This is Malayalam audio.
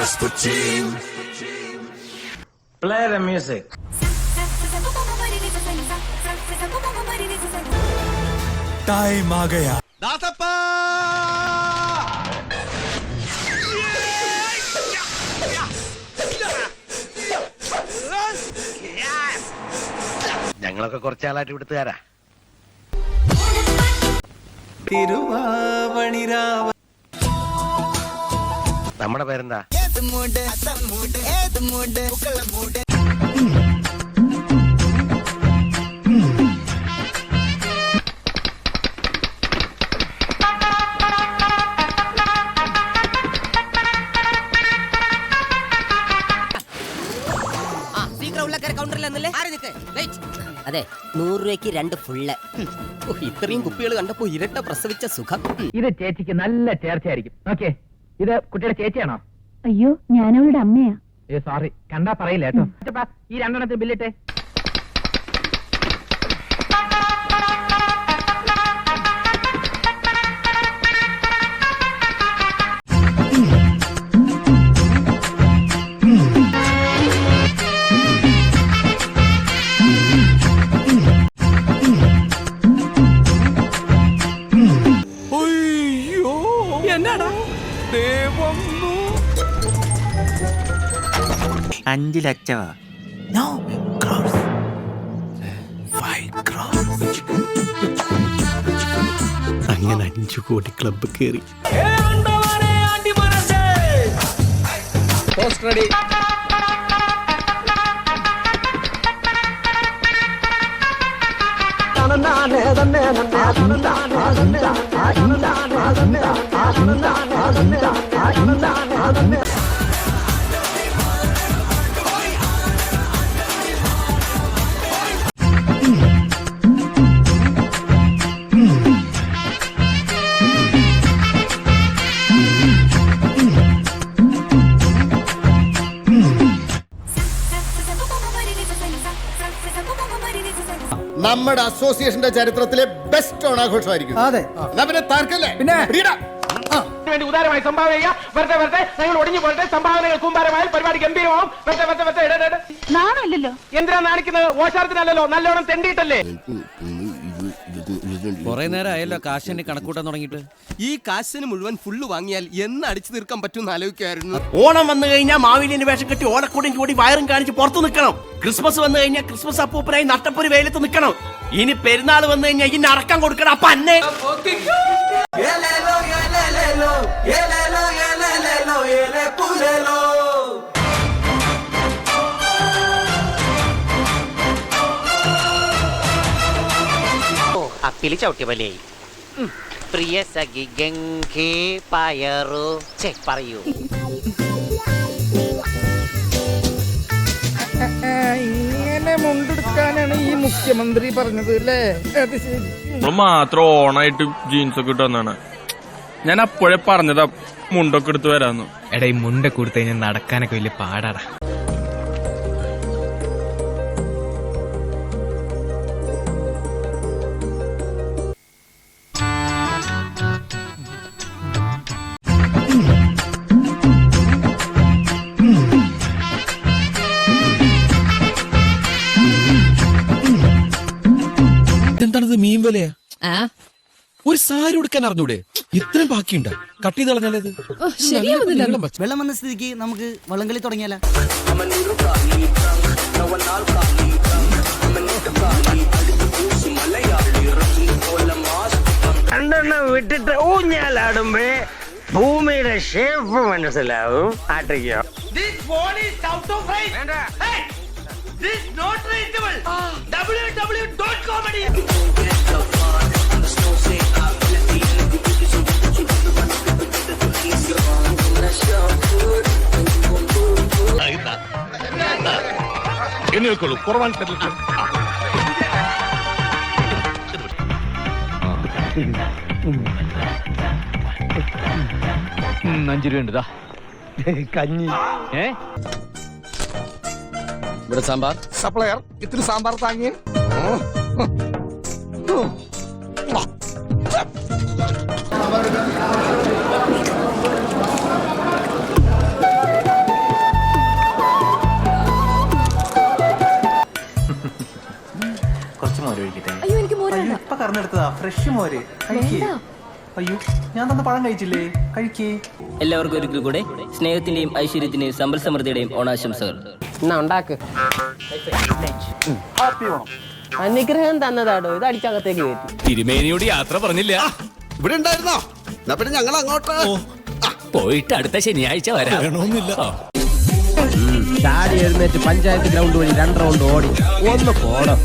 Rasputin. Play the music. Time आ गया. ഞങ്ങളൊക്കെ കുറച്ചാളായിട്ട് ഇവിടുത്തുകാരാ. നമ്മുടെ പേരെന്താ? അതെ 100 രൂപയ്ക്ക് 2 ഫുള്ള്. ഇത്രയും കുപ്പികൾ കണ്ടപ്പോ ഇരട്ട പ്രസവിച്ച സുഖം. ഇത് ചേച്ചിക്ക് നല്ല ചേർച്ചയായിരിക്കും. ഓക്കെ, ഇത് കുട്ടിയുടെ ചേച്ചിയാണോ? അയ്യോ, ഞാനവളുടെ അമ്മയാ. സോറി, കണ്ടാ പറയില്ല കേട്ടോ. ഈ 2 എണ്ണത്തിന് ബില്ലിട്ടെ. $5 ലക്ഷമാ? No crores. 5 crores. അങ്ങനെ 5 കോടി ക്ലബ്ബ് കയറി. നമ്മുടെ അസോസിയേഷന്റെ ചരിത്രത്തിലെ ബെസ്റ്റ് ഓണാഘോഷമായിരിക്കും. അതെ, പിന്നെ തർക്കല്ലേ? പിന്നെ വേണ്ടി ഉദാരമായി സംഭാവന ചെയ്യുക. വെറുതെ നിങ്ങൾ ഒടിഞ്ഞു പോലത്തെ സംഭാവനകൾ കൂമ്പാരമായാൽ പരിപാടി ഗംഭീരമാവും. നാണല്ലോ. എന്തിനാ നാണിക്കുന്നത്? ഓശാരത്തിനല്ലോ, നല്ലോണം തെണ്ടിയിട്ടല്ലേ. കുറെ നേരം ആയല്ലോ കാശിന് കണക്കൂട്ടാൻ തുടങ്ങിയിട്ട്. ഈ കാശിന് മുഴുവൻ ഫുള്ള് വാങ്ങിയാൽ എന്ന് അടിച്ചു തീർക്കാൻ പറ്റും ആലോചിക്കായിരുന്നു. ഓണം വന്നു കഴിഞ്ഞാൽ മാവേലിന്റെ വേഷം കെട്ടി ഓണക്കൂടിയും കൂടി വയറും കാണിച്ച് പുറത്ത് നിൽക്കണം. ക്രിസ്മസ് വന്നു കഴിഞ്ഞാൽ ക്രിസ്മസ് അപ്പൂപ്പനായി നട്ടപ്പൊരു വെയിലത്ത് നിൽക്കണം. ഇനി പെരുന്നാൾ വന്നു കഴിഞ്ഞാൽ ഇനി അറക്കാൻ കൊടുക്കണം. അപ്പൊ അന്നെ അപ്പില് ചവിട്ടിയ പോലെയായി. പ്രിയ സഖി ഗംഗേ പയറു പറയൂ. ഇങ്ങനെ മുണ്ടെടുക്കാനാണ് ഈ മുഖ്യമന്ത്രി പറഞ്ഞത് അല്ലേ? അത് ശരി. മാത്രം ഓണായിട്ട് ജീൻസ് ഒക്കെ ഇട്ട് വന്നാണ്. ഞാൻ അപ്പോഴേ പറഞ്ഞതാ മുണ്ടൊക്കെ എടുത്ത് വരാന്ന്. എടാ, ഈ മുണ്ടൊക്കെ കൊടുത്തു കഴിഞ്ഞാൽ നടക്കാനൊക്കെ വലിയ പാടാടാ. എന്താണത്? മീൻ വിലയാ? ഒരു സാരി ഉടുക്കാൻ അറിഞ്ഞൂടെ? ഇത്രയും ബാക്കിയുണ്ട? കട്ട് ചെയ്ത് കളഞ്ഞാലത് വെള്ളം വന്ന സ്ഥിതിക്ക് നമുക്ക് വള്ളംകളി തുടങ്ങിയാലോ? രണ്ടെണ്ണം വിട്ടിട്ട് ഊഞ്ഞാലാടുമ്പേ ഭൂമിയുടെ ഷേപ്പ് മനസ്സിലാവും. ആട്ടിക്കോ. കുറവാൻ 5 രൂപ കഞ്ഞി. ഇവിടെ സാമ്പാർ. സപ്ലയർ ഇത്തിരി സാമ്പാർ താങ്ങിയേ. കറന്നെടുത്തതാ ഫ്രഷ് മോര് കഴിക്കേ. അയ്യോ ഞാൻ തന്ന പഴം കഴിച്ചില്ലേ, കഴിക്കേ. എല്ലാവർക്കും ഒരിക്കൽ കൂടെ സ്നേഹത്തിന്റെയും ഐശ്വര്യത്തിന്റെയും സമ്പൽ സമൃദ്ധിയുടെയും ഓണാശംസകൾ. എന്നാ ഉണ്ടാക്ക്. അനുഗ്രഹം തന്നതാടോ, ഇത് അടിച്ചകത്തേക്ക് കയറ്റി. തിരുമേനിയോട് യാത്ര പറഞ്ഞില്ല. ഇവിടെ ഉണ്ടായിരുന്നോ? എന്നാ പിന്നെ ഞങ്ങൾ അങ്ങോട്ട് പോയിട്ട് അടുത്ത ശനിയാഴ്ച വരാനൊന്നുമില്ല. ചാടി എഴുന്നേറ്റ് പഞ്ചായത്ത് ഗ്രൗണ്ട് വഴി 2 റൗണ്ട് ഓടി ഒന്ന് പോണം.